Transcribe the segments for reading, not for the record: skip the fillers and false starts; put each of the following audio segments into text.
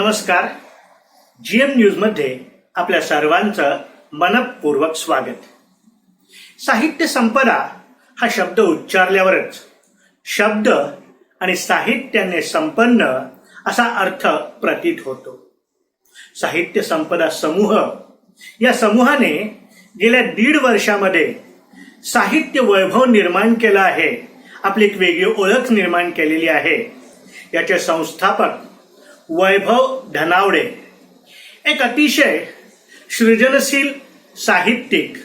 नमस्कार. जीएम न्यूजमध्ये आपल्या सर्वांचं मनपूर्वक स्वागत. साहित्य संपदा हा शब्द उच्चारल्यावरच शब्द आणि साहित्याने संपन्न असा अर्थ प्रतीत होतो. साहित्य संपदा समूह या समूहाने गेल्या 1.5 वर्षामध्ये साहित्य वैभव निर्माण केलं आहे. आपली एक वेगळी ओळख निर्माण केलेली आहे. याचे संस्थापक वैभव धनावडे एक अतिशय सृजनशील, साहित्यिक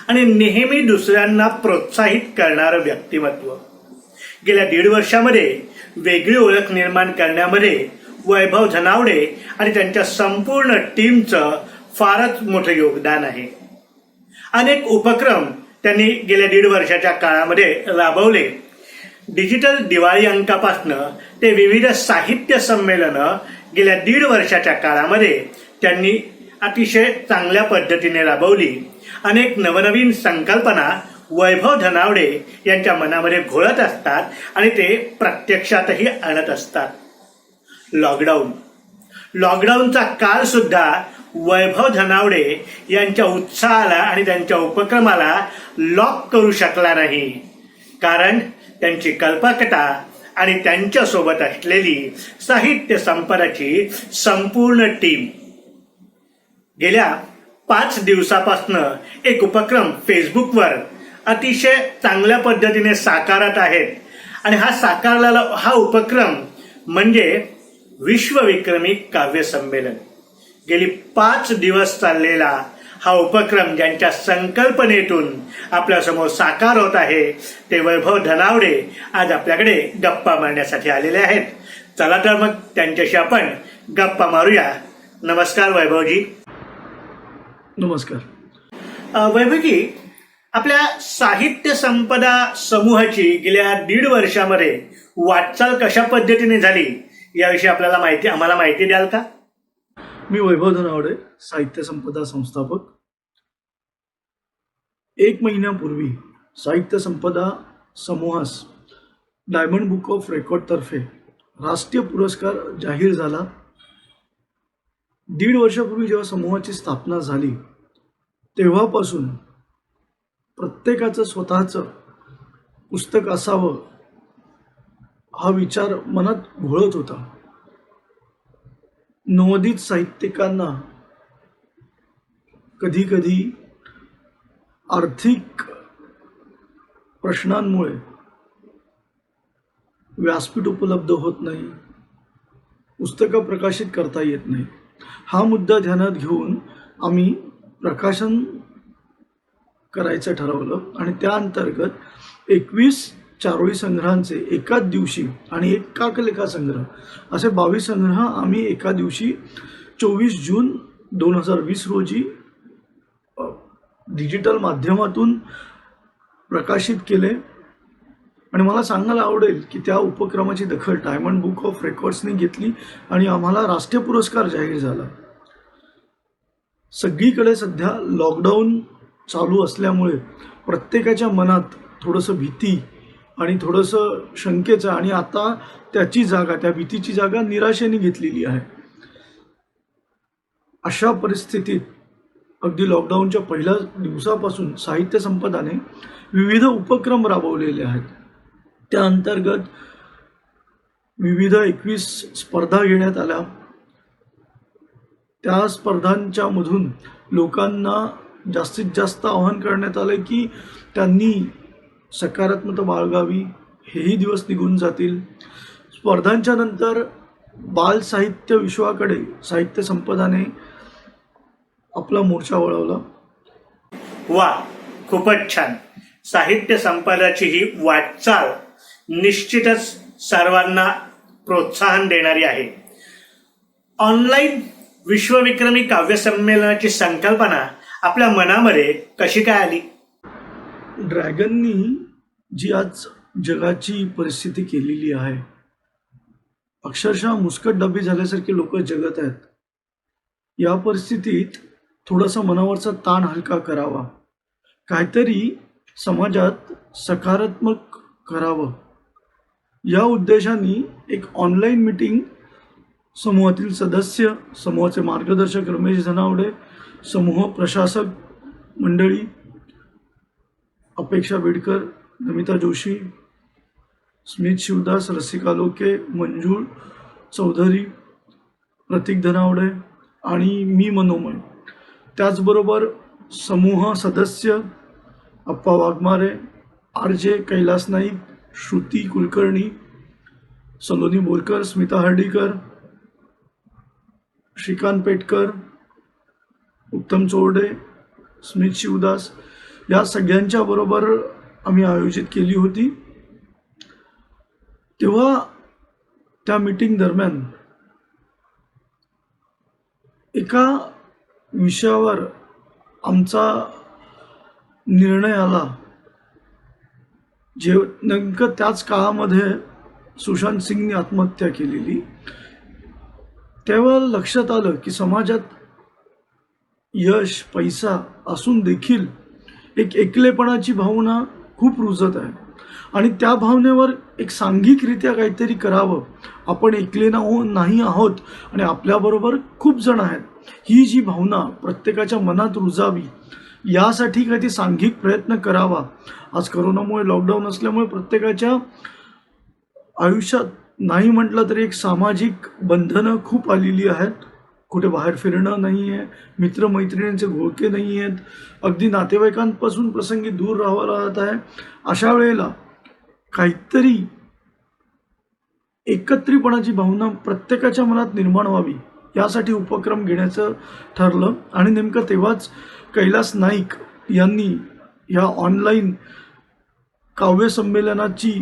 आणि नेहमी दुसऱ्यांना प्रोत्साहित करणारं व्यक्तिमत्व. गेल्या 1.5 वर्षामध्ये वेगळी ओळख निर्माण करण्यामध्ये वैभव धनावडे आणि त्यांच्या संपूर्ण टीमचं फारच मोठं योगदान आहे. अनेक उपक्रम त्यांनी गेल्या 1.5 वर्षाच्या काळामध्ये राबवले. डिजिटल दिवाळी अंकापासनं ते विविध साहित्य संमेलनं गेल्या 1.5 वर्षाच्या काळामध्ये त्यांनी अतिशय चांगल्या पद्धतीने राबवली. अनेक नवनवीन संकल्पना वैभव धनावडे यांच्या मनामध्ये घोळत असतात आणि ते प्रत्यक्षातही आणत असतात. लॉकडाऊनचा काळ सुद्धा वैभव धनावडे यांच्या उत्साहाला आणि त्यांच्या उपक्रमाला लॉक करू शकला नाही. कारण त्यांची कल्पकता आणि त्यांच्यासोबत असलेली साहित्य संपदाची संपूर्ण टीम गेल्या 5 दिवसापासनं एक उपक्रम फेसबुकवर अतिशय चांगल्या पद्धतीने साकारत आहेत. आणि हा उपक्रम म्हणजे विश्वविक्रमी काव्य संमेलन. गेली 5 दिवस चाललेला हा उपक्रम ज्यांच्या संकल्पनेतून आपल्यासमोर साकार होत आहे ते वैभव धनावडे आज आपल्याकडे गप्पा मारण्यासाठी आलेले आहेत. चला तर मग त्यांच्याशी आपण गप्पा मारूया. नमस्कार वैभवजी. नमस्कार. वैभवजी, आपल्या साहित्य संपदा समूहाची गेल्या 1.5 वर्षामध्ये वाटचाल कशा पद्धतीने झाली याविषयी आम्हाला माहिती द्याल का? मी वैभव धनावडे, साहित्य संपदा संस्थापक. 1 महिन्यापूर्वी साहित्य संपदा समूहास डायमंड बुक ऑफ रेकॉर्ड तर्फे राष्ट्रीय पुरस्कार जाहीर झाला. 1.5 वर्षापूर्वी जेव्हा समूहाची स्थापना झाली तेव्हापासून प्रत्येकाचं स्वतःचं पुस्तक असावं हा विचार मनात घोळत होता. नवोदित साहित्यिकांना कधी कधी आर्थिक प्रश्नांमुळे व्यासपीठ उपलब्ध होत नाही, पुस्तकं प्रकाशित करता येत नाही. हा मुद्दा ध्यानात घेऊन आम्ही प्रकाशन करायचं ठरवलं आणि त्या अंतर्गत 21 चारोळी संग्रहांचे एकाच दिवशी आणि एक काकलेखा संग्रह असे 22 संग्रह आम्ही एका दिवशी 24 जून 2020 रोजी डिजिटल माध्यमातून प्रकाशित केले. आणि मला सांगायला आवडेल की त्या उपक्रमाची दखल डायमंड बुक ऑफ रेकॉर्ड्सने घेतली आणि आम्हाला राष्ट्रीय पुरस्कार जाहीर झाला. सगळीकडे सध्या लॉकडाऊन चालू असल्यामुळे प्रत्येकाच्या मनात थोडंसं भीती आणि थोडंसं शंकेचं आणि आता त्या भीतीची जागा निराशेने घेतलेली आहे. अशा परिस्थितीत अगदी लॉकडाऊनच्या पहिल्या दिवसापासून साहित्य संपदाने विविध उपक्रम राबवलेले आहेत. त्या अंतर्गत विविध 21 स्पर्धा घेण्यात आल्या. त्या स्पर्धांच्या मधून लोकांना जास्तीत जास्त आवाहन करण्यात आलं की त्यांनी सकारात्मकता बाळगावी. हेही दिवस निघून जातील. स्पर्धांच्या नंतर बाल साहित्य विश्वाकडे साहित्य संपदाने आपला मोर्चा वळवला. वा, खूपच छान. साहित्य संपदाची ही वाटचाल निश्चितच सर्वांना प्रोत्साहन देणारी आहे. ऑनलाईन विश्वविक्रमी काव्य संमेलनाची संकल्पना आपल्या मनामध्ये कशी काय आली? ड्रॅगननी जी आज जगाची परिस्थिती केलेली आहे, अक्षरशः मुस्कट डबी झाल्यासारखे लोक जगत आहेत. या परिस्थितीत थोडासा मनावरचा ताण हलका करावा, काहीतरी समाजात सकारात्मक करावं या उद्देशाने एक ऑनलाईन मीटिंग समूहातील सदस्य, समूहाचे मार्गदर्शक रमेश धनावडे, समूह प्रशासक मंडळी अपेक्षा बेडकर, नमिता जोशी, स्मित शिवदास, रसिका लोके, मंजूळ चौधरी, प्रतीक धनावडे आणि मी मनोमय. त्याचबरोबर समूह सदस्य अप्पा वाघमारे, आर जे कैलास नाईक, श्रुती कुलकर्णी, सलोनी बोरकर, स्मिता हर्डीकर, श्रीकांत पेटकर, उत्तम चोरडे, स्मित शिवदास या सगळ्यांच्या बरोबर आम्ही आयोजित केली होती. तेव्हा त्या मीटिंग दरम्यान एका विषयावर आमचा निर्णय आला, जे नेमकं त्याच काळामध्ये सुशांत सिंगने आत्महत्या केलेली. तेव्हा लक्षात आलं की समाजात यश, पैसा असून देखील एक एकलेपणाची भावना खूप रुजत आहे आणि त्या भावनेवर एक सांघिकरित्या काहीतरी करावं. आपण एकले नाही आहोत आणि आपल्याबरोबर खूप जण आहेत, ही जी भावना प्रत्येकाच्या मनात रुजावी यासाठी काही सांघिक प्रयत्न करावा. आज करोनामुळे, लॉकडाऊन असल्यामुळे प्रत्येकाच्या आयुष्यात नाही म्हटलं तरी एक सामाजिक बंधनं खूप आलेली आहेत. कुठे बाहेर फिरणं नाही आहे, मित्रमैत्रिणींचे घोळके नाही आहेत, अगदी नातेवाईकांपासून प्रसंगी दूर राहावं लागत आहे. अशा वेळेला काहीतरी एकत्रितपणाची भावना प्रत्येकाच्या मनात निर्माण व्हावी यासाठी उपक्रम घेण्याचं ठरलं. आणि नेमकं तेव्हाच कैलास नाईक यांनी ह्या ऑनलाईन काव्य संमेलनाची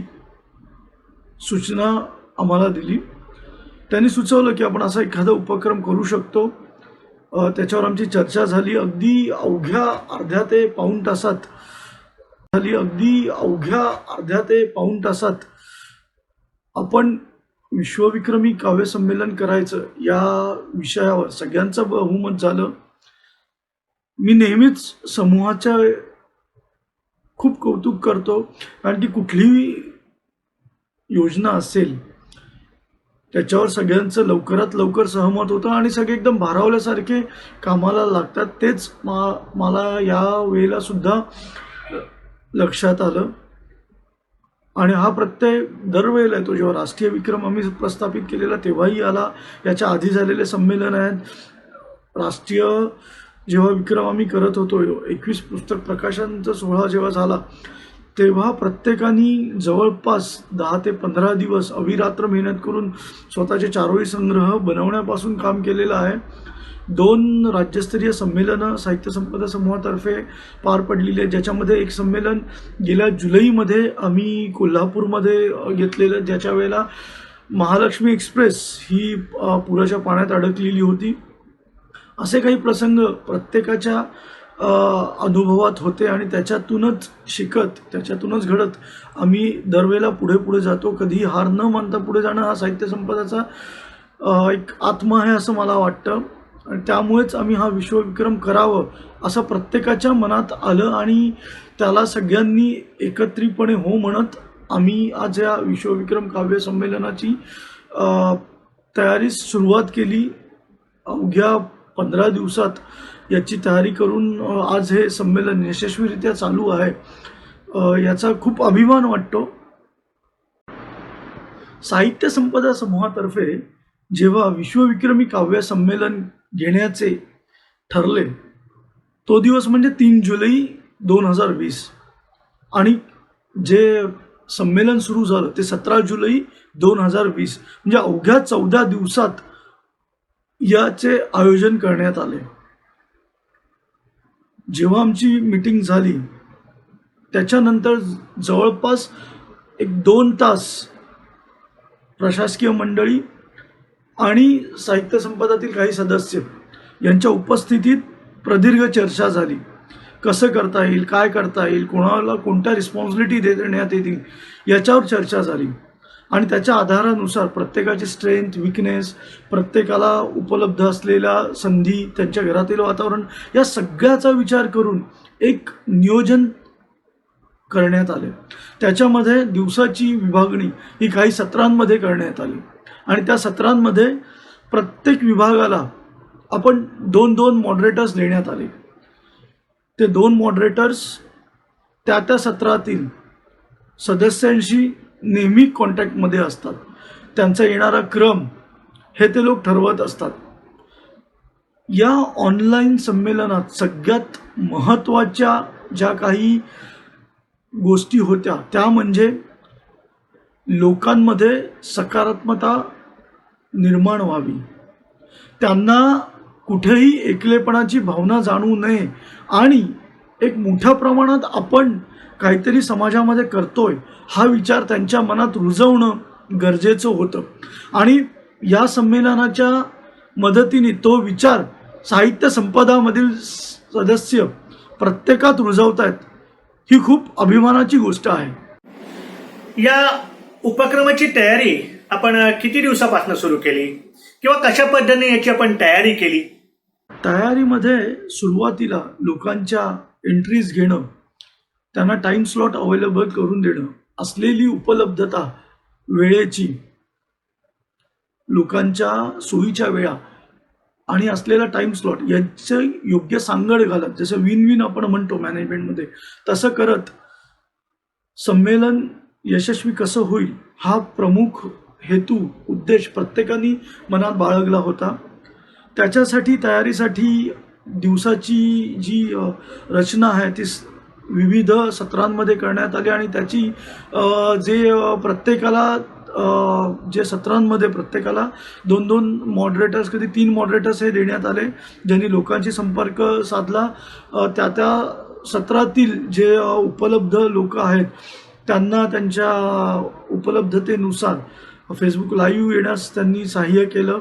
सूचना आम्हाला दिली. त्यांनी सुचवलं की आपण असा एखादा उपक्रम करू शकतो. त्याच्यावर आमची चर्चा झाली. अगदी अवघ्या अर्ध्या ते पाऊण तासात आपण विश्वविक्रमी काव्य संमेलन करायचं या विषयावर सगळ्यांचं बहुमत झालं. मी नेहमीच समूहाच्या खूप कौतुक करतो, कारण की कुठलीही योजना असेल त्याच्यावर सगळ्यांचं लवकरात लवकर सहमत होतं आणि सगळे एकदम भारावल्यासारखे कामाला लागतात. तेच मला या वेळेला सुद्धा लक्षात आलं. आणि हा प्रत्यय दरवेळेला येतो. जेव्हा राष्ट्रीय विक्रम आम्ही प्रस्थापित केलेला तेव्हाही आला, याच्या आधी झालेले संमेलन आहेत. राष्ट्रीय जेव्हा विक्रम आम्ही करत होतो, 21 पुस्तक प्रकाशनचा सोहळा जेव्हा झाला तेव्हा प्रत्येकाने जवळपास 10 ते 15 दिवस अविरात्र मेहनत करून स्वतःचे चारोळी संग्रह बनवण्यापासून काम केलेलं आहे. 2 राज्यस्तरीय संमेलनं साहित्य संपदा समूहातर्फे पार पडलेली आहेत, ज्याच्यामध्ये एक संमेलन गेल्या जुलैमध्ये आम्ही कोल्हापूरमध्ये घेतलेलं, ज्याच्या वेळेला महालक्ष्मी एक्सप्रेस ही पुराच्या पाण्यात अडकलेली होती. असे काही प्रसंग प्रत्येकाच्या अनुभवात होते आणि त्याच्यातूनच शिकत, त्याच्यातूनच घडत आम्ही दरवेळेला पुढे जातो. कधीही हार न मानता पुढे जाणं हा साहित्य संपदाचा एक आत्मा आहे असं मला वाटतं. आणि त्यामुळेच आम्ही हा विश्वविक्रम करावं असं प्रत्येकाच्या मनात आलं आणि त्याला सगळ्यांनी एकत्रितपणे हो म्हणत आम्ही आज या विश्वविक्रम काव्य संमेलनाची तयारीस सुरुवात केली. अवघ्या 15 दिवसात याची तयारी करून आज हे संमेलन यशस्वीरित्या चालू आहे. याचा खूप अभिमान वाटतो. साहित्य संपदा समूहातर्फे जेव्हा विश्वविक्रमी काव्य संमेलन घेण्याचे ठरले तो दिवस म्हणजे 3 जुलै 2020 आणि जे संमेलन सुरू झालं ते 17 जुलै 2020, म्हणजे अवघ्या 14 दिवसात याचे आयोजन करण्यात आले. जेव्हा आमची मीटिंग झाली त्याच्यानंतर जवळपास 1-2 तास प्रशासकीय मंडळी आणि साहित्य संपदातील काही सदस्य यांच्या उपस्थितीत प्रदीर्घ चर्चा झाली. कसं करता येईल, काय करता येईल, कोणाला कोणत्या रिस्पॉन्सिबिलिटी देण्यात येतील याच्यावर चर्चा झाली. आणि त्याच्या आधारानुसार प्रत्येकाची स्ट्रेंथ, विकनेस, प्रत्येकाला उपलब्ध असलेल्या संधी, त्यांच्या घरातील वातावरण या सगळ्याचा विचार करून एक नियोजन करण्यात आले. त्याच्यामध्ये दिवसाची विभागणी ही काही सत्रांमध्ये करण्यात आली आणि त्या सत्रांमध्ये प्रत्येक विभागाला आपण 2-2 मॉडरेटर्स देण्यात आले. ते 2 मॉडरेटर्स त्या सत्रातील सदस्यांशी नेहमी कॉन्टॅक्टमध्ये असतात. त्यांचा येणारा क्रम हे ते लोक ठरवत असतात. या ऑनलाईन संमेलनात सगळ्यात महत्त्वाच्या ज्या काही गोष्टी होत्या त्या म्हणजे लोकांमध्ये सकारात्मकता निर्माण व्हावी, त्यांना कुठेही एकलेपणाची भावना जाणवू नये आणि एक मोठ्या प्रमाणात आपण काहीतरी समाजामध्ये करतोय हा विचार त्यांच्या मनात रुजवणं गरजेचं होतं. आणि या संमेलनाच्या मदतीने तो विचार साहित्य संपदामधील सदस्य प्रत्येकात रुजवतायत. ही खूप अभिमानाची गोष्ट आहे. या उपक्रमाची तयारी आपण किती दिवसापासून सुरू केली किंवा कशा पद्धतीने याची आपण तयारी केली? तयारीमध्ये सुरुवातीला लोकांच्या एंट्रीज घेणं, त्यांना टाईम स्लॉट अवेलेबल करून देणं, असलेली उपलब्धता वेळेची, लोकांच्या सोयीच्या वेळा आणि असलेला टाईम स्लॉट यांचं योग्य सांगड घालत, जसं विन विन आपण म्हणतो मॅनेजमेंटमध्ये, तसं करत संमेलन यशस्वी कसं होईल हा प्रमुख हेतू उद्देश प्रत्येकाने मनात बाळगला होता. त्याच्यासाठी तयारीसाठी दिवसाची जी रचना आहे ती विविध सत्रांमध्ये करण्यात आली आणि त्याची प्रत्येकाला जे सत्रांमध्ये प्रत्येकाला 2-2 मॉडरेटर्स, कधी 3 मॉडरेटर्स हे देण्यात आले, ज्यांनी लोकांशी संपर्क साधला. त्या सत्रातील जे उपलब्ध लोक आहेत त्यांना त्यांच्या उपलब्धतेनुसार फेसबुक लाईव्ह येण्यास त्यांनी सहाय्य केलं.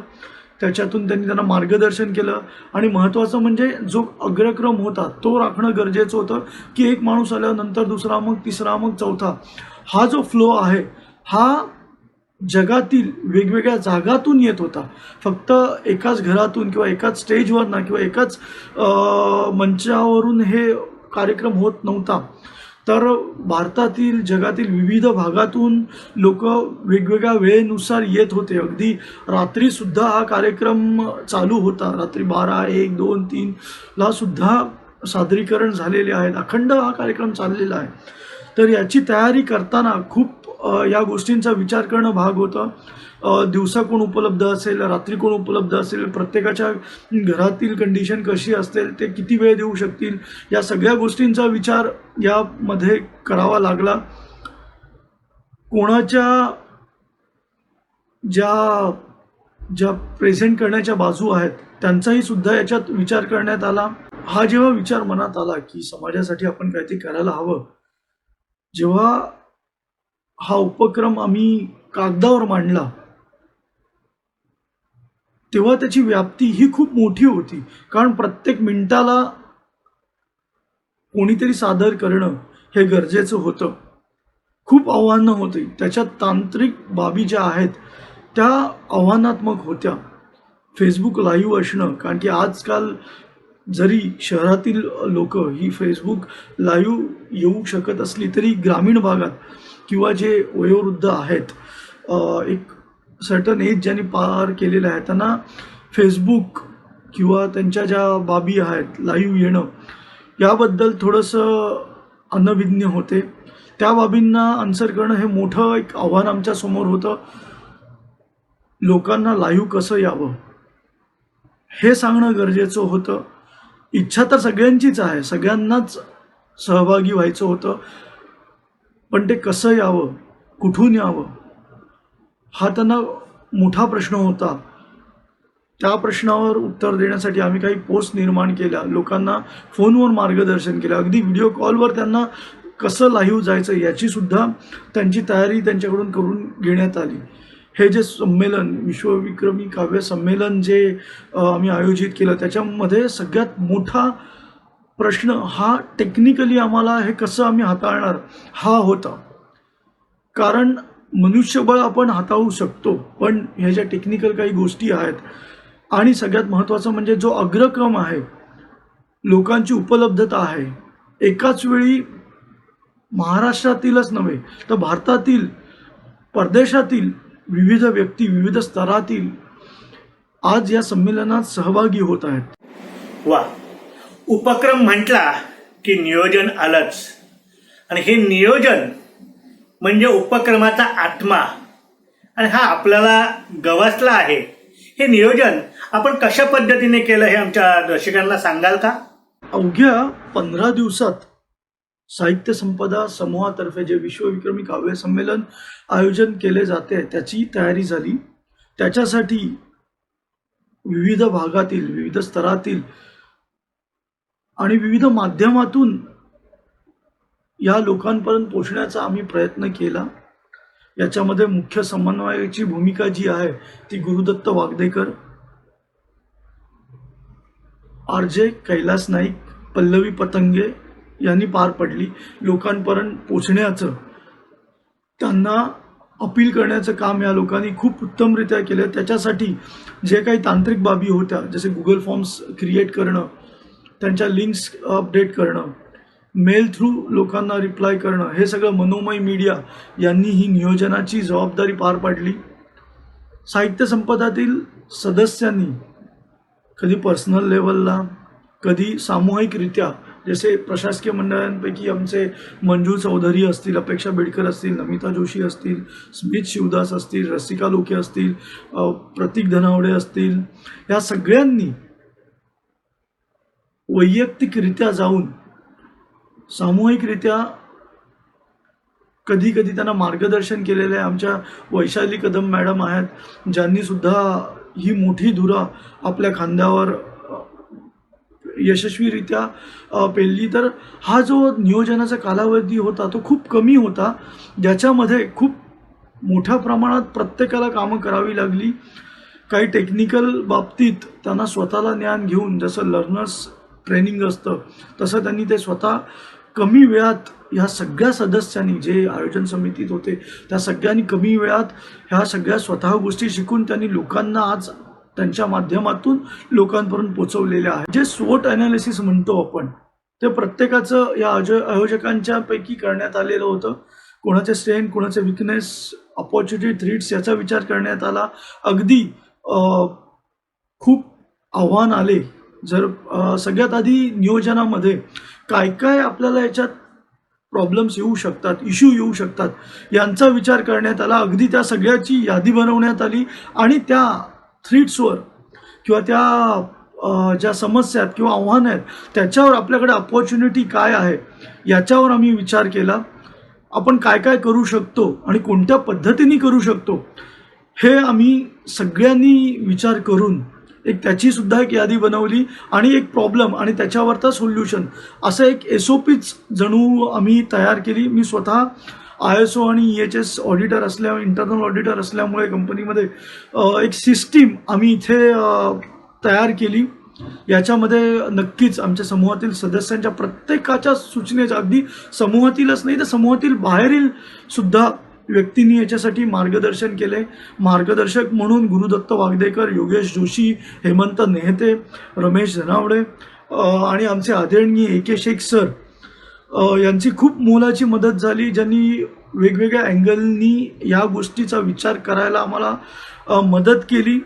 त्याच्यातून त्यांनी त्यांना मार्गदर्शन केलं आणि महत्त्वाचं म्हणजे जो अग्रक्रम होता तो राखणं गरजेचं होतं की एक माणूस आल्यानंतर दुसरा, मग तिसरा, मग चौथा. हा जो फ्लो आहे हा जगातील वेगवेगळ्या जागातून येत होता. फक्त एकाच घरातून किंवा एकाच स्टेजवरनं किंवा एकाच मंचावरून हे कार्यक्रम होत नव्हता. तर भारतातील, जगातील विविध भागातून लोक वेगवेगळ्या वेळेनुसार येत होते. अगदी रात्रीसुद्धा हा कार्यक्रम चालू होता. रात्री 12, 1, 2, 3 ला सुद्धा सादरीकरण झालेले आहेत. अखंड हा कार्यक्रम चाललेला आहे. तर याची तयारी करताना खूप या गोष्टींचा विचार करणं भाग होतं. दिवसा कोण उपलब्ध असेल, रात्री कोण उपलब्ध असेल, प्रत्येकाच्या घरातील कंडिशन कशी असेल, ते किती वेळ देऊ शकतील, या सगळ्या गोष्टींचा विचार यामध्ये करावा लागला. कोणाच्या ज्या प्रेझेंट करण्याच्या बाजू आहेत त्यांचाही सुद्धा याच्यात विचार करण्यात आला. हा जेव्हा विचार मनात आला की समाजासाठी आपण काहीतरी करायला हवं, जेव्हा हा उपक्रम आम्ही कागदावर मांडला तेव्हा त्याची व्याप्ती ही खूप मोठी होती. कारण प्रत्येक मिनिटाला कोणीतरी सादर करणं हे गरजेचं होतं. खूप आव्हानं होती. त्याच्यात तांत्रिक बाबी ज्या आहेत त्या आव्हानात्मक होत्या. फेसबुक लाईव्ह असणं, कारण की आजकाल जरी शहरातील लोक ही फेसबुक लाईव्ह येऊ शकत असली तरी ग्रामीण भागात किंवा जे वयोवृद्ध आहेत, एक सर्टन एज ज्यांनी पार केलेलं आहे, त्यांना फेसबुक किंवा त्यांच्या ज्या बाबी आहेत लाईव्ह येणं याबद्दल थोडंसं अनभिज्ञ होते. त्या बाबींना आन्सर करणं हे मोठं एक आव्हान आमच्या समोर होतं. लोकांना लाईव्ह कसं यावं हे सांगणं गरजेचं होतं. इच्छा तर सगळ्यांचीच आहे, सगळ्यांनाच सहभागी व्हायचं होतं, पण ते कसं यावं, कुठून यावं हा त्यांना मोठा प्रश्न होता. त्या प्रश्नावर उत्तर देण्यासाठी आम्ही काही पोस्ट निर्माण केल्या, लोकांना फोनवर मार्गदर्शन केलं, अगदी व्हिडिओ कॉलवर त्यांना कसं लाईव्ह जायचं याची सुद्धा त्यांची तयारी त्यांच्याकडून करून घेण्यात आली. हे जे संमेलन, विश्वविक्रमी काव्य संमेलन जे आम्ही आयोजित केलं, त्याच्यामध्ये सगळ्यात मोठा प्रश्न हा टेक्निकली आम्हाला हे कसं आम्ही हाताळणार हा होता. कारण मनुष्यबळ आपण हाताळू शकतो, पण ह्या ज्या टेक्निकल काही गोष्टी आहेत आणि सगळ्यात महत्त्वाचं म्हणजे जो अग्रक्रम आहे, लोकांची उपलब्धता आहे, एकाच वेळी महाराष्ट्रातीलच नव्हे तर भारतातील, परदेशातील विविध व्यक्ती, विविध स्तरातील आज या संमेलनात सहभागी होत आहेत. वा, उपक्रम म्हटला की नियोजन आलंच. आणि हे नियोजन म्हणजे उपक्रमाचा आत्मा. आणि हा आपल्याला गवसला आहे. हे नियोजन आपण कशा पद्धतीने केलं हे आमच्या दर्शकांना सांगाल का? अवघ्या 15 दिवसात साहित्य संपदा समूहातर्फे जे विश्वविक्रमी काव्य संमेलन आयोजन केले जाते त्याची तयारी झाली. त्याच्यासाठी विविध भागातील, विविध स्तरातील आणि विविध माध्यमातून या लोकांपर्यंत पोहोचण्याचा आम्ही प्रयत्न केला. याच्यामध्ये मुख्य समन्वयाची भूमिका जी आहे ती गुरुदत्त वागदेकर, आर.जे. कैलास नाईक, पल्लवी पतंगे यांनी पार पडली. लोकांपर्यंत पोचण्याचं, त्यांना अपील करण्याचं काम या लोकांनी खूप उत्तमरित्या केलं. त्याच्यासाठी जे काही तांत्रिक बाबी होत्या, जसे गुगल फॉर्म्स क्रिएट करणं, त्यांच्या लिंक्स अपडेट करणं, मेल थ्रू लोकांना रिप्लाय करणं, हे सगळं मनोमय मीडिया यांनी ही नियोजनाची जबाबदारी पार पाडली. साहित्य संपदातील सदस्यांनी कधी पर्सनल लेवलला, कधी सामूहिकरित्या, जसे प्रशासकीय मंडळांपैकी आमचे मंजू चौधरी असतील, अपेक्षा बेडकर असतील, नमिता जोशी असतील, स्मित शिवदास असतील, रसिका लोके असतील, प्रतीक धनावडे असतील, या सगळ्यांनी वैयक्तिकरित्या जाऊन सामूहिकरित्या कधी कधी त्यांना मार्गदर्शन केलेलं आहे. आमच्या वैशाली कदम मॅडम आहेत, ज्यांनी सुद्धा ही मोठी धुरा आपल्या खांद्यावर यशस्वीरित्या पेलली. तर हा जो नियोजनाचा कालावधी होता तो खूप कमी होता, ज्याच्यामध्ये खूप मोठ्या प्रमाणात प्रत्येकाला कामं करावी लागली. काही टेक्निकल बाबतीत त्यांना स्वतःला ज्ञान घेऊन, जसं लर्नर्स ट्रेनिंग असतं तसं त्यांनी ते स्वतः कमी वेळात, ह्या सगळ्या सदस्यांनी जे आयोजन समितीत होते त्या सगळ्यांनी कमी वेळात ह्या सगळ्या स्वतः गोष्टी शिकून त्यांनी लोकांना आज त्यांच्या माध्यमातून लोकांपर्यंत पोचवलेल्या आहेत. जे स्वॉट ॲनालिसिस म्हणतो आपण, ते प्रत्येकाचं या आयोजकांच्या पैकी करण्यात आलेलं होतं. कोणाचे स्ट्रेंथ, कोणाचे विकनेस, अपॉर्च्युनिटी, थ्रीट्स याचा विचार करण्यात आला. अगदी खूप आव्हान आले. जर सगळ्यात आधी नियोजनामध्ये काय काय आपल्याला याच्यात प्रॉब्लेम्स येऊ शकतात, इश्यू येऊ शकतात, यांचा विचार करण्यात आला. अगदी त्या सगळ्याची यादी बनवण्यात आली आणि त्या थ्रीट्सवर किंवा त्या ज्या समस्या आहेत किंवा आव्हानं आहेत त्याच्यावर आपल्याकडे अपॉर्च्युनिटी काय आहे याच्यावर आम्ही विचार केला. आपण काय काय करू शकतो आणि कोणत्या पद्धतीने करू शकतो हे आम्ही सगळ्यांनी विचार करून एक त्याची सुद्धा एक यादी बनवली आणि एक प्रॉब्लेम आणि त्याच्यावरचा सोल्युशन असं एक SOPच जणू आम्ही तयार केली. मी स्वतः ISO आणि EHS ऑडिटर असल्यामुळे, इंटरनल ऑडिटर असल्यामुळे कंपनीमध्ये एक सिस्टीम आम्ही इथे तयार केली. याच्यामध्ये नक्कीच आमच्या समूहातील सदस्यांच्या प्रत्येकाच्या सूचनेच्या, अगदी समूहातीलच नाही तर समूहातील बाहेरील सुद्धा व्यक्तींनी याच्यासाठी मार्गदर्शन केले. मार्गदर्शक म्हणून गुरुदत्त वागदेकर, योगेश जोशी, हेमंत नेहते, रमेश धनावडे आणि आमचे आदरणीय AK शेख सर यांची खूप मोलाची मदत झाली, ज्यांनी वेगवेगळ्या अँगलनी या गोष्टीचा विचार करायला आम्हाला मदत केली.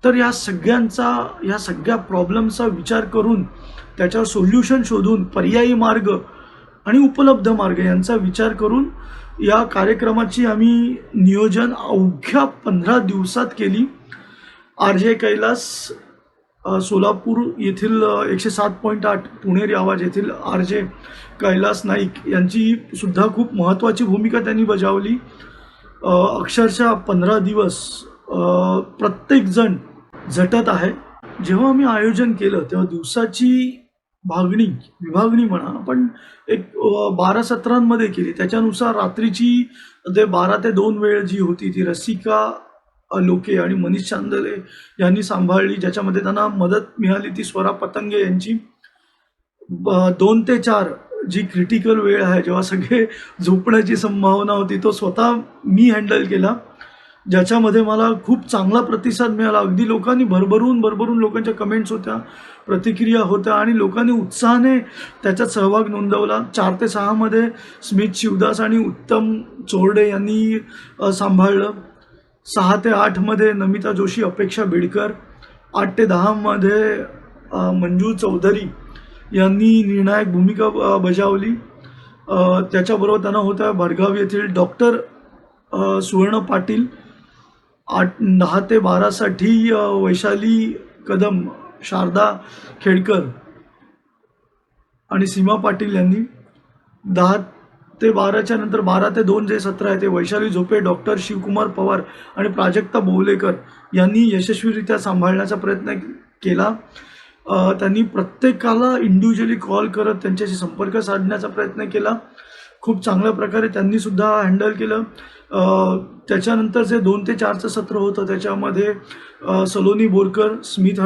तर या सगळ्या प्रॉब्लेमचा विचार करून त्याच्यावर सोल्युशन शोधून पर्यायी मार्ग आणि उपलब्ध मार्ग यांचा विचार करून या कार्यक्रमाची आम्ही नियोजन अवघ्या 15 दिवसात केली. R.J. कैलास सोलापूर येथील 107.8 पुणेरी आवाज येथील R.J. कैलास नाईक यांची सुद्धा खूप महत्त्वाची भूमिका त्यांनी बजावली. अक्षरशः 15 दिवस प्रत्येकजण झटत आहे. जेव्हा आम्ही आयोजन केलं तेव्हा दिवसाची विभागणी म्हणा आपण एक 12 सत्रांमध्ये केली. त्याच्यानुसार रात्रीची 12 ते 2 वेळ जी होती ती रसिका लोके आणि मनीष चांदले यांनी सांभाळली. ज्याच्यामध्ये त्यांना मदत मिळाली ती स्वरा पतंगे यांची. 2 ते 4 जी क्रिटिकल वेळ आहे, जेव्हा सगळे झोपण्याची संभावना होती, तो स्वतः मी हँडल केला, ज्याच्यामध्ये मला खूप चांगला प्रतिसाद मिळाला. अगदी लोकांनी भरभरून लोकांच्या कमेंट्स होत्या, प्रतिक्रिया होत्या आणि लोकांनी उत्साहाने त्याच्यात सहभाग नोंदवला. 4 ते 6 मध्ये स्मित शिवदास आणि उत्तम चोरडे यांनी सांभाळलं. 6 ते 8 मध्ये नमिता जोशी, अपेक्षा बिडकर, 8 ते 10 मध्ये मंजू चौधरी यांनी निर्णायक भूमिका बजावली. त्याच्याबरोबर त्यांना होत्या भडगाव येथील डॉक्टर सुवर्ण पाटील. 10 ते 12 साठी वैशाली कदम, शारदा खेडकर आणि सीमा पाटील यांनी. 10 ते 12च्या नंतर 12 ते 2 जे सत्र आहे ते वैशाली झोपे, डॉक्टर शिवकुमार पवार आणि प्राजक्ता बोवलेकर यांनी यशस्वीरित्या सांभाळण्याचा प्रयत्न केला. त्यांनी प्रत्येकाला इंडिव्हिज्युअली कॉल करत त्यांच्याशी संपर्क साधण्याचा प्रयत्न केला. खूप चांगल्या प्रकारे त्यांनी सुद्धा हँडल केलं. त्याच्यानंतर जे 2 ते 4चं सत्र होतं त्याच्यामध्ये सलोनी बोरकर, स्मिता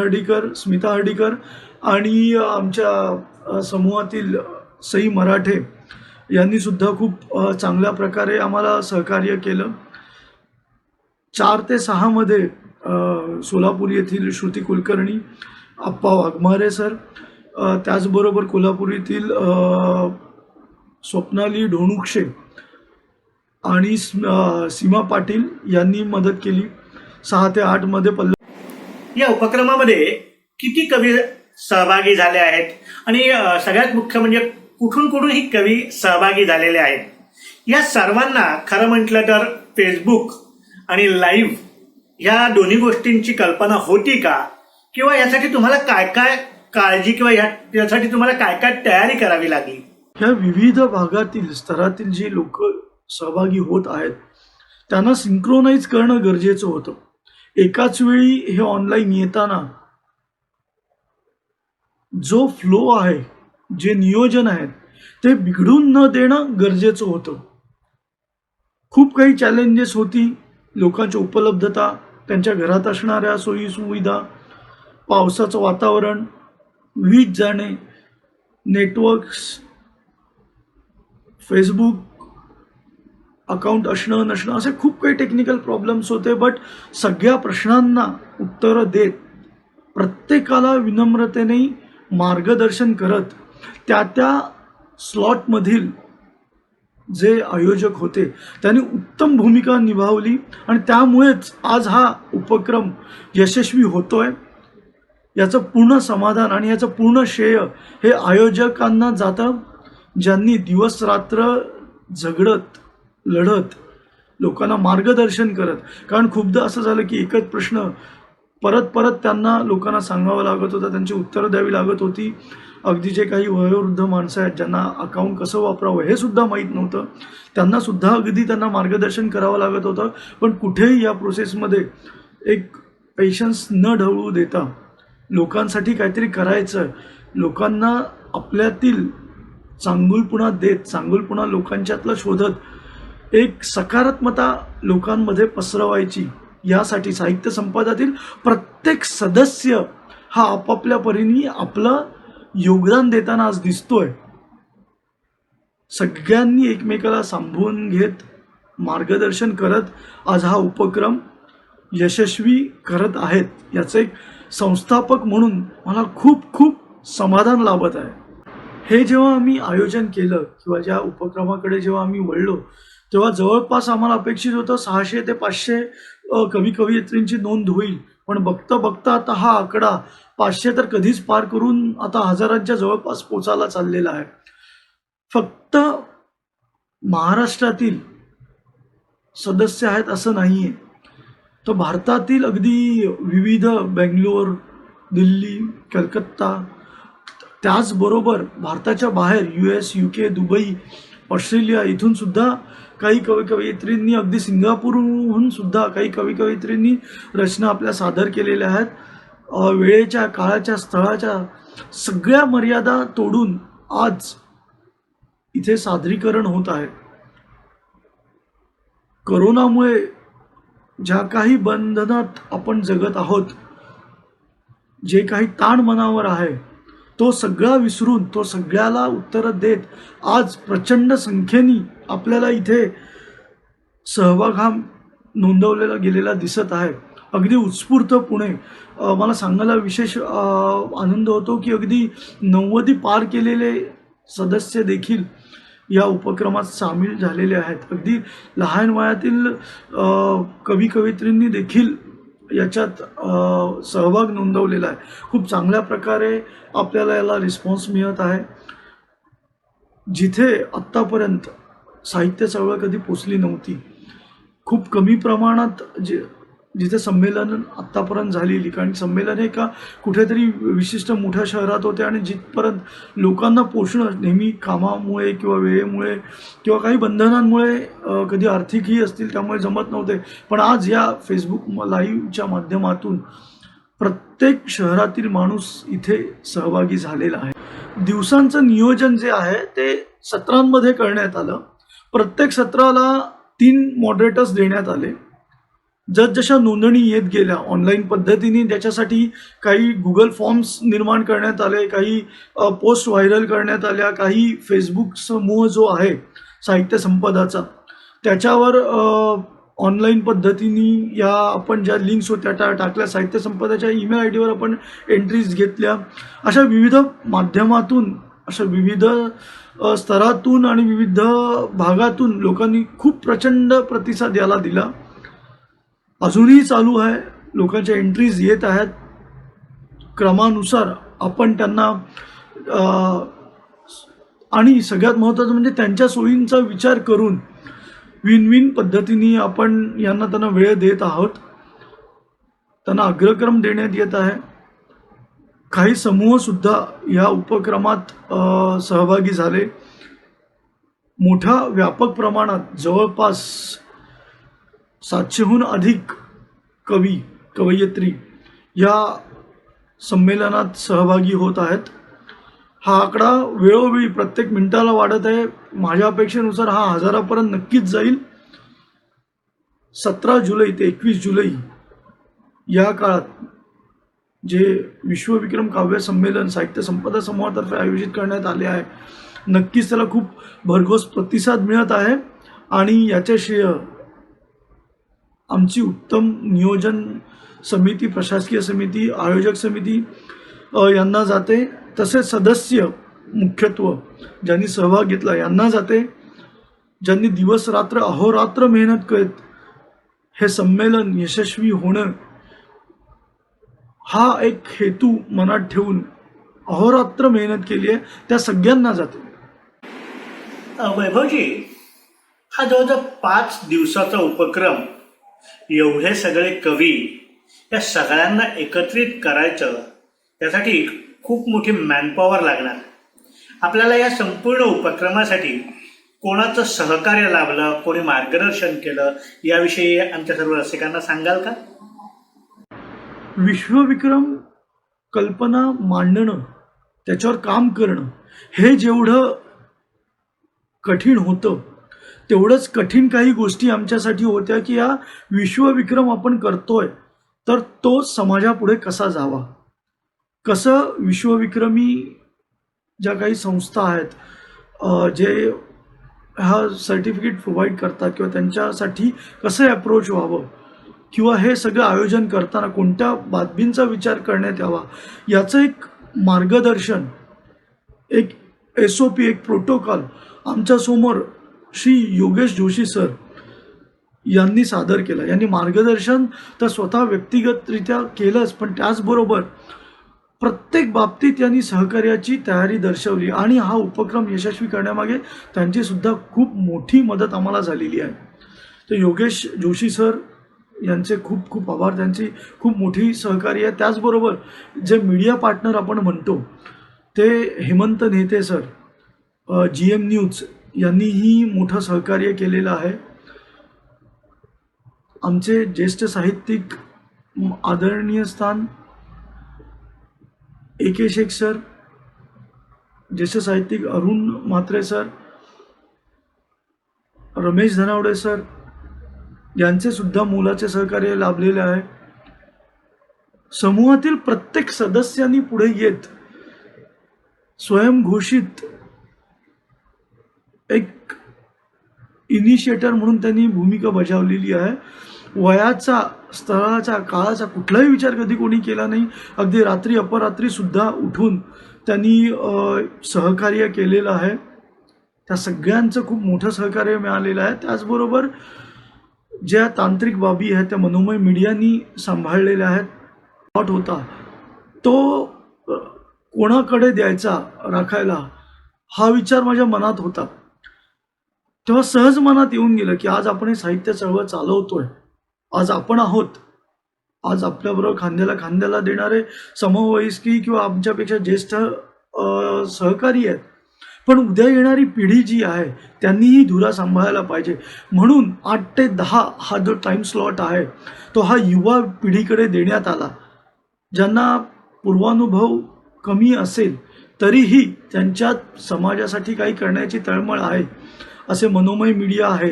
हर्डीकर आणि आमच्या समूहातील सई मराठे यांनी सुद्धा खूप चांगल्या प्रकारे आम्हाला सहकार्य केलं. 4 ते 6 मध्ये सोलापूर येथील श्रुती कुलकर्णी, आप्पा वाघमारे सर, त्याचबरोबर कोल्हापूर येथील स्वप्नाली ढोणुक्षे आणि सीमा पाटील यांनी मदत केली. 6 ते 8 मध्ये या उपक्रमामध्ये किती कवी सहभागी झाले आहेत आणि सगळ्यात मुख्य म्हणजे कुठून कुठून ही कवी सहभागी झालेले आहेत? या सर्वांना खरं म्हटलं तर फेसबुक आणि लाईव्ह या दोन्ही गोष्टींची कल्पना होती का, किंवा यासाठी तुम्हाला काय काय काळजी किंवा यासाठी तुम्हाला काय काय तयारी करावी लागली? ह्या विविध भागातील स्तरातील जे लोक सहभागी होत आहेत त्यांना सिंक्रोनाइज करणं गरजेचं होतं. एकाच वेळी हे ऑनलाईन येताना जो फ्लो आहे, जे नियोजन आहेत ते बिघडून न देणं गरजेचं होतं. खूप काही चॅलेंजेस होती. लोकांची उपलब्धता, त्यांच्या घरात असणाऱ्या सोयी सुविधा, पावसाचं वातावरण, वीज जाणे, नेटवर्क्स, फेसबुक अकाउंट असणं नसणं, असे खूप काही टेक्निकल प्रॉब्लेम्स होते. बट सगळ्या प्रश्नांना उत्तरं देत, प्रत्येकाला विनम्रतेने मार्गदर्शन करत त्या स्लॉटमधील जे आयोजक होते त्यांनी उत्तम भूमिका निभावली आणि त्यामुळेच आज हा उपक्रम यशस्वी होतोय. याचं पूर्ण समाधान आणि याचं पूर्ण श्रेय हे आयोजकांना जातं, ज्यांनी दिवस रात्र झगडत लढत लोकांना मार्गदर्शन करत. कारण खूपदा असं झालं की एकच प्रश्न परत त्यांना लोकांना सांगावा लागत होता, त्यांची उत्तरं द्यावी लागत होती. अगदी जे काही वयोवृद्ध माणसं आहेत ज्यांना अकाउंट कसं वापरावं हे सुद्धा माहीत नव्हतं, त्यांना सुद्धा अगदी त्यांना मार्गदर्शन करावं लागत होतं. पण कुठेही या प्रोसेसमध्ये एक पेशन्स न ढवळू देता लोकांसाठी काहीतरी करायचं, लोकांना आपल्यातील चांगुलपणा देत, चांगुलपणा लोकांच्यातलं शोधत एक सकारात्मकता लोकांमध्ये पसरवायची, यासाठी साहित्य संपादातील प्रत्येक सदस्य हा आपापल्या परीने आपलं योगदान देताना आज दिसतोय. सगळ्यांनी एकमेकाला सांभाळून घेत, मार्गदर्शन करत आज हा उपक्रम यशस्वी करत आहेत. याचं एक संस्थापक म्हणून मला खूप खूप समाधान लाभत आहे. हे जेव्हा आम्ही आयोजन केलं किंवा ज्या उपक्रमाकडे जेव्हा आम्ही वळलो तेव्हा जवळपास आम्हाला अपेक्षित होतं 600 ते 500 कवयित्रींची नोंद होईल. पण बघता बघता आता हा आकडा 500 तर कधीच पार करून आता हजारांच्या जवळपास पोचायला चाललेला आहे. फक्त महाराष्ट्रातील सदस्य आहेत असं नाही आहे, तर भारतातील अगदी विविध, बेंगलोर, दिल्ली, कलकत्ता, त्याचबरोबर भारताच्या बाहेर US, UK, दुबई, ऑस्ट्रेलिया इथून सुद्धा काही कवयित्रींनी, अगदी सिंगापूरहून सुद्धा काही कवयित्रींनी रचना आपल्या सादर केलेल्या आहेत. वेळेच्या, काळाच्या, स्थळाच्या सगळ्या मर्यादा तोडून आज इथे सादरीकरण होत आहे. कोरोनामुळे ज्या काही बंधनात आपण जगत आहोत, जे काही ताण मनावर आहे, तो सगळा विसरून, तो सगळ्याला उत्तरं देत आज प्रचंड संख्येने आपल्याला इथे सहभाग हा नोंदवलेला गेलेला दिसत आहे. अगदी उत्स्फूर्तपणे मला सांगायला विशेष आनंद होतो की अगदी 90 पार केलेले सदस्य देखील या उपक्रमात सामील झालेले आहेत. अगदी लहान वयातील कवी कवयित्रींनी देखील याच्यात सहभाग नोंदवलेला आहे. खूप चांगल्या प्रकारे आपल्याला याला रिस्पॉन्स मिळत आहे. जिथे आत्तापर्यंत साहित्य चळवळ कधी पोचली नव्हती, खूप कमी प्रमाणात जिथे संमेलन आत्तापर्यंत झालेली, कारण संमेलन हे का कुठेतरी विशिष्ट मोठ्या शहरात होते आणि जिथपर्यंत लोकांना पोचणं नेहमी कामामुळे किंवा वेळेमुळे किंवा काही बंधनांमुळे कधी आर्थिकही असतील त्यामुळे जमत नव्हते. पण आज या फेसबुक लाईव्हच्या माध्यमातून प्रत्येक शहरातील माणूस इथे सहभागी झालेला आहे. दिवसांचं नियोजन जे आहे ते सत्रांमध्ये करण्यात आलं. प्रत्येक सत्राला 3 मॉडरेटर्स देण्यात आले. जसजशा नोंदणी येत गेल्या ऑनलाईन पद्धतीने त्याच्यासाठी काही गुगल फॉर्म्स निर्माण करण्यात आले, काही पोस्ट व्हायरल करण्यात आल्या, काही फेसबुक समूह जो आहे साहित्य संपदाचा त्याच्यावर ऑनलाईन पद्धतीने या आपण ज्या लिंक्स होत्या त्या टाकल्या, साहित्य संपदाच्या ईमेल आय डीवर आपण एंट्रीज घेतल्या. अशा विविध माध्यमातून, अशा विविध स्तरातून आणि विविध भागातून लोकांनी खूप प्रचंड प्रतिसाद याला दिला. अजूनही चालू आहे. लोकांच्या एंट्रीज येत आहेत. क्रमानुसार आपण त्यांना आणि सगळ्यात महत्त्वाचं म्हणजे त्यांच्या सोयींचा विचार करून विन विन पद्धतीने आपण त्यांना वेळ देत आहोत. त्यांना अग्रक्रम देण्यात येत आहे. काही समूहसुद्धा या उपक्रमात सहभागी झाले. मोठ्या व्यापक प्रमाणात जवळपास 700हून अधिक कवी कवयित्री या संमेलनात सहभागी होत आहेत. हा आकडा वेळोवेळी प्रत्येक मिनिटाला वाढत आहे. माझ्या अपेक्षेनुसार हा 1000पर्यंत नक्कीच जाईल. 17 जुलै ते 21 जुलै या काळात जे विश्वविक्रम काव्य संमेलन साहित्य संपदा समूहातर्फे आयोजित करण्यात आले आहे, नक्कीच त्याला खूप भरघोस प्रतिसाद मिळत आहे आणि याचे श्रेय आमची उत्तम नियोजन समिती, प्रशासकीय समिती, आयोजक समिती यांना जाते. तसेच सदस्य मुख्यत्व ज्यांनी सहभाग घेतला यांना जाते. ज्यांनी दिवस रात्र अहोरात्र मेहनत करत हे संमेलन यशस्वी होणं हा एक हेतू मनात ठेवून अहोरात्र मेहनत केली आहे, त्या सगळ्यांना जाते. वैभवजी, हा जवळजवळ 5 दिवसाचा उपक्रम, एवढे सगळे कवी या सगळ्यांना एकत्रित करायचं, त्यासाठी खूप मोठी मॅनपॉवर लागणार. आपल्याला या संपूर्ण उपक्रमासाठी कोणाचं सहकार्य लाभलं, कोणी मार्गदर्शन केलं, याविषयी आमच्या सर्व रसिकांना सांगाल का? विश्वविक्रम कल्पना मांडणं, त्याच्यावर काम करणं हे जेवढं कठीण होतं तेवढंच कठीण काही गोष्टी आमच्यासाठी होत्या की या विश्वविक्रम आपण करतोय तर तो समाजापुढे कसा जावा, कसं विश्वविक्रमी ज्या काही संस्था आहेत जे हा सर्टिफिकेट प्रोव्हाइड करतात किंवा त्यांच्यासाठी कसं अप्रोच व्हावं किंवा हे सगळं आयोजन करताना कोणत्या बाबींचा विचार करण्यात यावा याचं एक मार्गदर्शन, एक SOP, एक प्रोटोकॉल आमच्यासमोर श्री योगेश जोशी सर यांनी सादर केलं. यांनी मार्गदर्शन तर स्वतः व्यक्तिगतरित्या केलंच, पण त्याचबरोबर प्रत्येक बाबतीत यांनी सहकार्याची तयारी दर्शवली आणि हा उपक्रम यशस्वी करण्यामागे त्यांची सुद्धा खूप मोठी मदत आम्हाला झालेली आहे. तर योगेश जोशी सर यांचे खूप खूप आभार. त्यांची खूप मोठी सहकार्य आहे. त्याचबरोबर जे मीडिया पार्टनर आपण म्हणतो ते हेमंत नेते सर, GM न्यूज यांनीही मोठं सहकार्य केलेलं आहे. आमचे ज्येष्ठ साहित्यिक आदरणीय स्थान AK शेख सर, ज्येष्ठ साहित्यिक अरुण म्हात्रे सर, रमेश धनावडे सर यांचे सुद्धा मोलाचे सहकार्य लाभलेले आहे. समूहातील प्रत्येक सदस्यांनी पुढे येत स्वयंघोषित एक इनिशिएटर म्हणून त्यांनी भूमिका बजावलेली आहे. वयाचा, स्थळाचा, काळाचा कुठलाही विचार कधी कोणी केला नाही. अगदी रात्री अपरात्री सुद्धा उठून त्यांनी सहकार्य केलेलं आहे. त्या सगळ्यांचं खूप मोठं सहकार्य मिळालेलं आहे. त्याचबरोबर ज्या तांत्रिक बाबी आहेत त्या मनोमय मीडियानी सांभाळलेल्या आहेत. प्लॉट होता तो कोणाकडे द्यायचा राखायला हा विचार माझ्या मनात होता. तेव्हा सहज मनात येऊन गेलं की आज आपण हे साहित्य चळवळ चालवतोय, आज आपण आहोत, आज आपल्याबरोबर खांद्याला खांद्याला देणारे समवयस्की किंवा आमच्यापेक्षा ज्येष्ठ सहकारी आहेत. पण उद्या येणारी पिढी जी आहे त्यांनीही धुरा सांभाळायला पाहिजे. म्हणून 8 ते 10 हा जो टाईम स्लॉट आहे तो हा युवा पिढीकडे देण्यात आला. ज्यांना पूर्वानुभव कमी असेल तरीही त्यांच्यात समाजासाठी काही करण्याची तळमळ आहे असे मनोमय मीडिया आहे,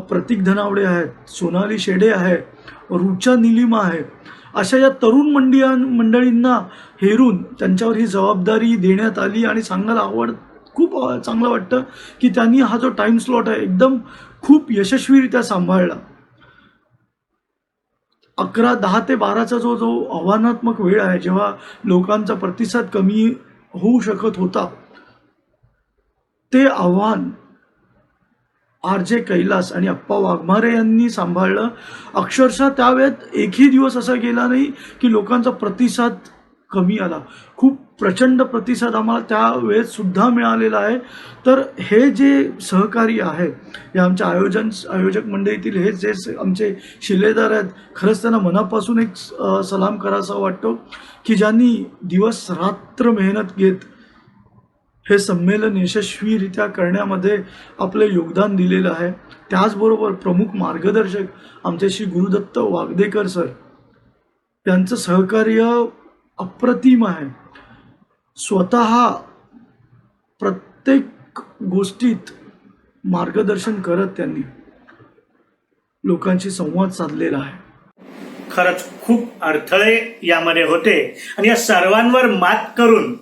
प्रतीक धनावडे आहेत, सोनाली शेडे आहे, रुचा निलिमा आहे, अशा या तरुण मंडळींना हेरून त्यांच्यावर ही जबाबदारी देण्यात आली. आणि सांगायला खूप चांगलं वाटतं की त्यांनी हा जो टाईम स्लॉट आहे एकदम खूप यशस्वीरित्या सांभाळला. 10 ते 12चा जो आव्हानात्मक वेळ आहे, जेव्हा लोकांचा प्रतिसाद कमी होऊ शकत होता, ते आव्हान RJ कैलास आणि अप्पा वाघमारे यांनी सांभाळलं. अक्षरशः त्यावेळेत एकही दिवस असा गेला नाही की लोकांचा प्रतिसाद कमी आला. खूप प्रचंड प्रतिसाद आम्हाला त्यावेळेस सुद्धा मिळालेला आहे. तर हे जे सहकारी आहे, हे आमच्या आयोजक मंडळीतील हे जे आमचे शिलेदार आहेत, खरंच त्यांना मनापासून एक सलाम करायचा वाटतो की ज्यांनी दिवस रात्र मेहनत घेत हे संमेलन यशस्वीरित्या करण्यामध्ये आपलं योगदान दिलेलं आहे. त्याचबरोबर प्रमुख मार्गदर्शक आमचे श्री गुरुदत्त वागदेकर सर, त्यांचं सहकार्य अप्रतिम आहे. स्वतः प्रत्येक गोष्टीत मार्गदर्शन करत त्यांनी लोकांशी संवाद साधलेला आहे. खरंच खूप अडथळे यामध्ये होते आणि या सर्वांवर मात करून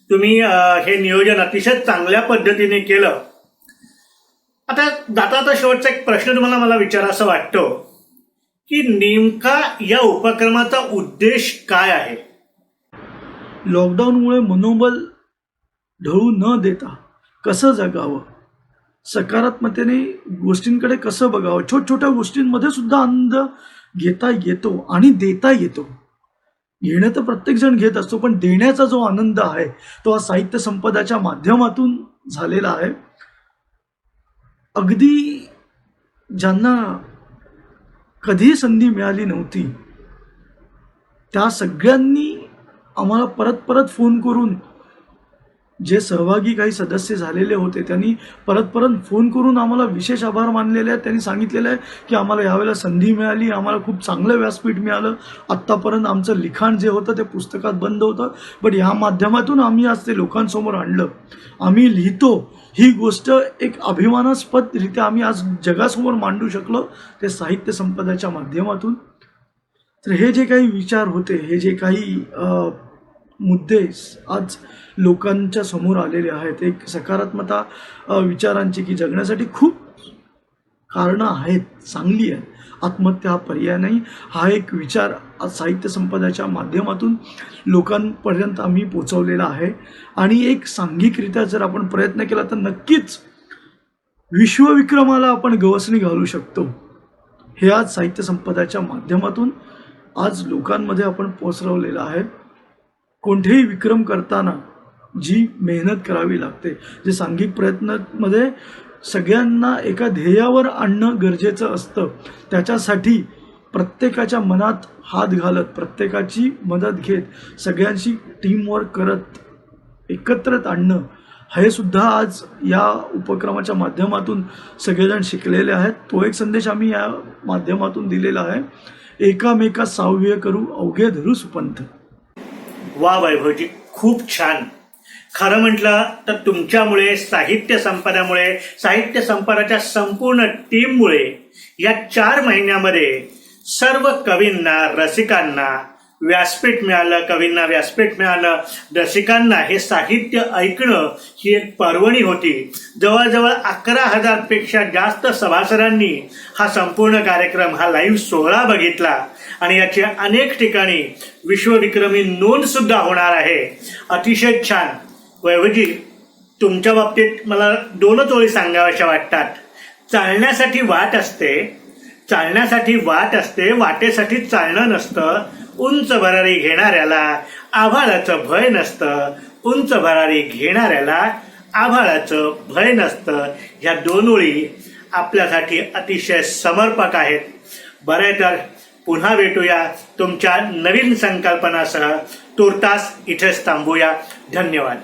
तुम्ही हे नियोजन अतिशय चांगल्या पद्धतीने केलं. आता जाता शेवटचा एक प्रश्न तुम्हाला मला विचारायचा वाटतो की नेमका या उपक्रमाचा उद्देश काय आहे? लॉकडाऊनमुळे मनोबल ढळू न देता कसं जगावं, सकारात्मकतेने गोष्टींकडे कसं बघावं, छोट्या गोष्टींमध्ये सुद्धा आनंद घेता येतो आणि देता येतो. घेणं तर प्रत्येकजण घेत असतो, पण देण्याचा जो आनंद आहे तो हा साहित्य संपदाच्या माध्यमातून झालेला आहे. अगदी ज्यांना कधी संधी मिळाली नव्हती त्या सगळ्यांनी आम्हाला परत फोन करून, जे सहभागी काही सदस्य झालेले होते त्यांनी परत फोन करून आम्हाला विशेष आभार मानलेले आहेत. त्यांनी सांगितलेलं आहे की आम्हाला यावेळेला संधी मिळाली, आम्हाला खूप चांगलं व्यासपीठ मिळालं. आत्तापर्यंत आमचं लिखाण जे होतं ते पुस्तकात बंद होतं, पण या माध्यमातून आम्ही आज ते लोकांसमोर आणलं. आम्ही लिहितो ही गोष्ट एक अभिमानास्पदरित्या आम्ही आज जगासमोर मांडू शकलो ते साहित्य संपदाच्या माध्यमातून. तर हे जे काही विचार होते, हे जे काही मुद्दे आज लोकांच्या समोर आलेले आहेत, एक सकारात्मकता विचारांची की जगण्यासाठी खूप कारणं आहेत, चांगली आहेत, आत्महत्या हा पर्याय नाही, हा एक विचार आज साहित्य संपदाच्या माध्यमातून लोकांपर्यंत आम्ही पोचवलेला आहे. आणि एक सांघिकरित्या जर आपण प्रयत्न केला तर नक्कीच विश्वविक्रमाला आपण गवसणी घालू शकतो. हे आज साहित्य संपदाच्या माध्यमातून आज लोकांमध्ये आपण पोचवलेलं आहे. कोणतेही विक्रम करताना जी मेहनत करावी लागते, जे सांघिक प्रयत्नामध्ये सगळ्यांना एका ध्येयावर आणणं गरजेचं असतं, त्याच्यासाठी प्रत्येकाच्या मनात हात घालत, प्रत्येकाची मदत घेत, सगळ्यांशी टीमवर्क करत एकत्रित आणणं, हे सुद्धा आज या उपक्रमाच्या माध्यमातून सगळेजण शिकलेले आहेत. तो एक संदेश आम्ही या माध्यमातून दिलेला आहे. एकामेका साव्य करू अवघे धरू सुपंथ. वा वैभवजी, खूप छान. खरं म्हटलं तर तुमच्यामुळे, साहित्य संपदामुळे, साहित्य संपदाच्या संपूर्ण टीममुळे या 4 महिन्यामध्ये सर्व कवींना, रसिकांना व्यासपीठ मिळालं, कवींना व्यासपीठ मिळालं, रसिकांना हे साहित्य ऐकणं ही एक पर्वणी होती. जवळजवळ 11,000 पेक्षा जास्त सभासदांनी हा संपूर्ण कार्यक्रम, हा लाईव्ह सोहळा बघितला आणि याची अनेक ठिकाणी विश्वविक्रमी नोंद सुद्धा होणार आहे. अतिशय छान. वैभवजी, तुमच्या बाबतीत मला 2च ओळी सांगाव्याशा वाटतात. चालण्यासाठी वाट असते, चालण्यासाठी वाट असते, वाटेसाठी चालणं नसतं. उंच भरारी घेणाऱ्याला आभाळाचं भय नसतं, उंच भरारी घेणाऱ्याला आभाळाचं भय नसतं. ह्या 2 ओळी आपल्यासाठी अतिशय समर्पक आहेत. बरे तर पुन्हा भेटूया तुमच्या नवीन संकल्पनासह. तूर्तास इथेच थांबूया. धन्यवाद.